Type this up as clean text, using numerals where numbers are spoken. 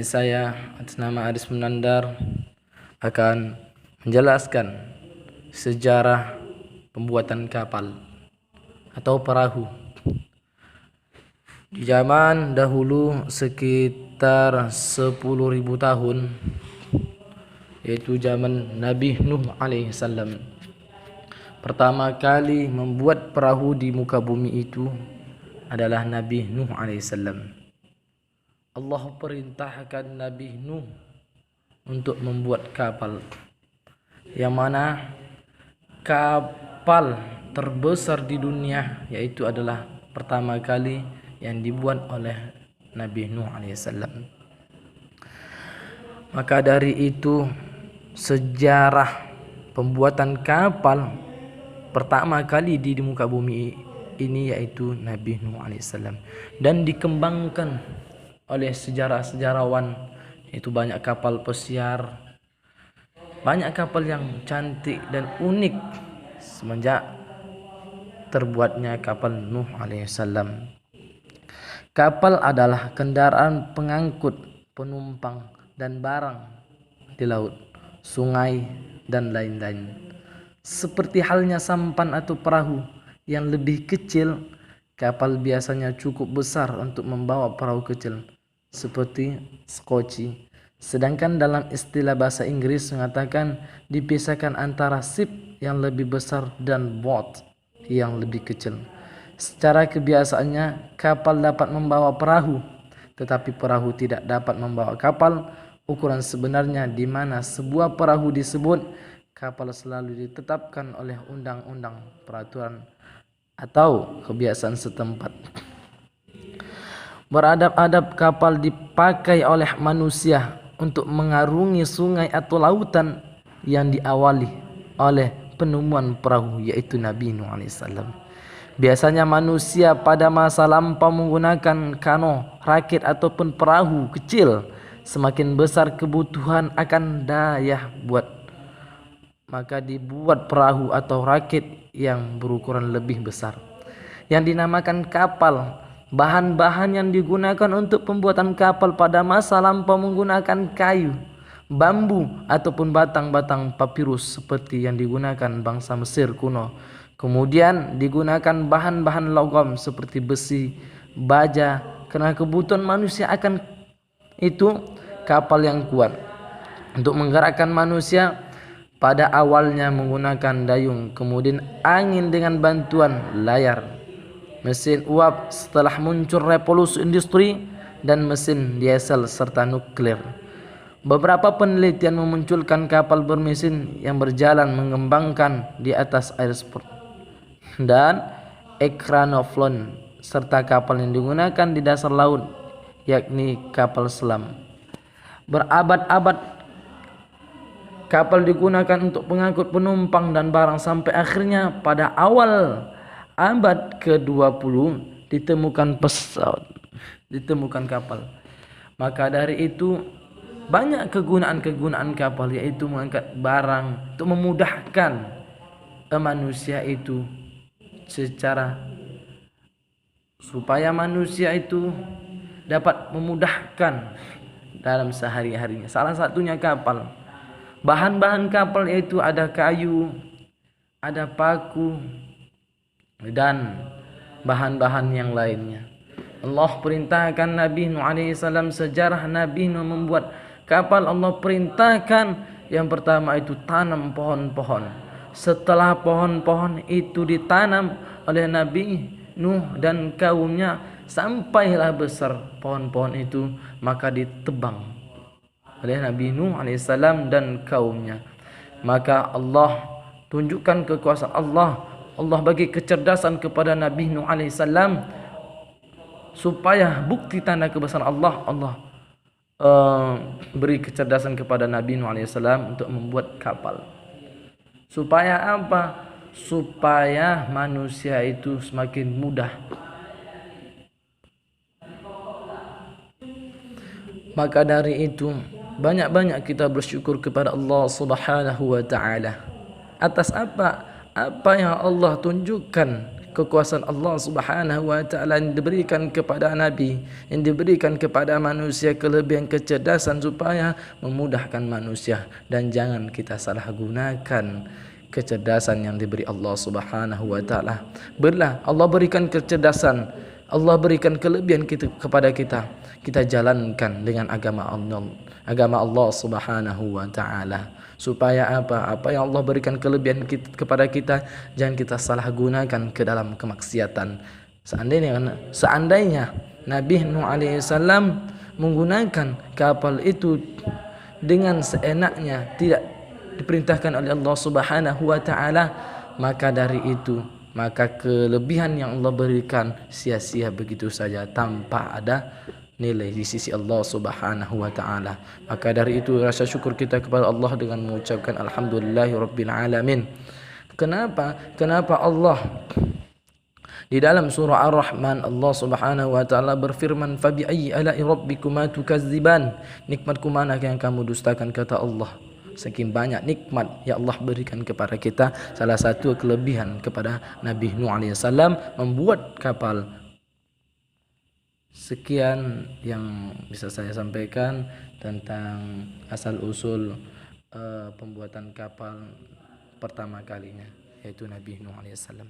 Saya atas nama Aris Munandar akan menjelaskan sejarah pembuatan kapal atau perahu. Di zaman dahulu sekitar 10.000 tahun, yaitu zaman Nabi Nuh alaihissalam, pertama kali membuat perahu di muka bumi itu adalah Nabi Nuh alaihissalam. Allah perintahkan Nabi Nuh untuk membuat kapal, yang mana kapal terbesar di dunia yaitu adalah pertama kali yang dibuat oleh Nabi Nuh alaihissalam. Maka dari itu sejarah pembuatan kapal pertama kali di muka bumi ini yaitu Nabi Nuh alaihissalam, dan dikembangkan oleh sejarawan, itu banyak kapal pesiar, banyak kapal yang cantik dan unik semenjak terbuatnya kapal Nuh alaihissalam. Kapal adalah kendaraan pengangkut penumpang dan barang di laut, sungai, dan lain-lain. Seperti halnya sampan atau perahu yang lebih kecil, kapal biasanya cukup besar untuk membawa perahu kecil seperti skoci. Sedangkan dalam istilah bahasa Inggris mengatakan dipisahkan antara ship yang lebih besar dan boat yang lebih kecil. Secara kebiasaannya kapal dapat membawa perahu, tetapi perahu tidak dapat membawa kapal. Ukuran sebenarnya di mana sebuah perahu disebut kapal selalu ditetapkan oleh undang-undang, peraturan, atau kebiasaan setempat. Beradab-adab kapal dipakai oleh manusia untuk mengarungi sungai atau lautan yang diawali oleh penemuan perahu yaitu Nabi Nuh alaihissalam. Biasanya manusia pada masa lampau menggunakan kano, rakit ataupun perahu kecil. Semakin besar kebutuhan akan daya buat, maka dibuat perahu atau rakit yang berukuran lebih besar yang dinamakan kapal. Bahan-bahan yang digunakan untuk pembuatan kapal pada masa lampau menggunakan kayu, bambu, ataupun batang-batang papirus seperti yang digunakan bangsa Mesir kuno. Kemudian digunakan bahan-bahan logam seperti besi, baja, karena kebutuhan manusia akan itu kapal yang kuat. Untuk menggerakkan manusia pada awalnya menggunakan dayung, kemudian angin dengan bantuan layar, mesin uap setelah muncul revolusi industri, dan mesin diesel serta nuklir. Beberapa penelitian memunculkan kapal bermesin yang berjalan mengembangkan di atas air sport dan ekranoflon, serta kapal yang digunakan di dasar laut yakni kapal selam. Berabad-abad kapal digunakan untuk pengangkut penumpang dan barang sampai akhirnya pada awal abad ke-20 ditemukan kapal. Maka dari itu banyak kegunaan kapal, yaitu mengangkat barang untuk memudahkan manusia itu supaya manusia itu dapat memudahkan dalam sehari-harinya. Salah satunya kapal. Bahan-bahan kapal yaitu ada kayu, ada paku, dan bahan-bahan yang lainnya. Allah perintahkan Nabi Nuh alaihissalam, sejarah Nabi Nuh membuat kapal. Allah perintahkan yang pertama itu tanam pohon-pohon. Setelah pohon-pohon itu ditanam oleh Nabi Nuh dan kaumnya, sampailah besar pohon-pohon itu, maka ditebang oleh Nabi Nuh alaihissalam dan kaumnya. Maka Allah tunjukkan kekuasaan Allah. Allah bagi kecerdasan kepada Nabi Nuh alaihissalam supaya bukti tanda kebesaran Allah. Allah beri kecerdasan kepada Nabi Nuh alaihissalam untuk membuat kapal. Supaya apa? Supaya manusia itu semakin mudah. Maka dari itu banyak-banyak kita bersyukur kepada Allah Subhanahu wa taala atas apa yang Allah tunjukkan kekuasaan Allah Subhanahu wa taala yang diberikan kepada nabi, yang diberikan kepada manusia, kelebihan kecerdasan supaya memudahkan manusia. Dan jangan kita salah gunakan kecerdasan yang diberi Allah Subhanahu wa taala. Belah Allah berikan kecerdasan, Allah berikan kelebihan kepada kita. Kita jalankan dengan agama Allah Subhanahu wa taala. Supaya apa? Apa yang Allah berikan kelebihan kepada kita, jangan kita salah gunakan ke dalam kemaksiatan. Seandainya Nabi Nuh alaihissalam menggunakan kapal itu dengan seenaknya, tidak diperintahkan oleh Allah Subhanahu wa taala, maka dari itu, maka kelebihan yang Allah berikan sia-sia begitu saja tanpa ada nilai di sisi Allah Subhanahu wa taala. Maka dari itu rasa syukur kita kepada Allah dengan mengucapkan alhamdulillahirabbil alamin. Kenapa Allah di dalam surah Ar-Rahman Allah Subhanahu wa taala berfirman, "Fa bi ayyi ala'i rabbikuma tukadziban?" Nikmatku mana yang kamu dustakan, kata Allah. Saking banyak nikmat yang Allah berikan kepada kita, salah satu kelebihan kepada Nabi Nuh alaihissalam membuat kapal. Sekian yang bisa saya sampaikan tentang asal-usul pembuatan kapal pertama kalinya, yaitu Nabi Nuh alaihissalam.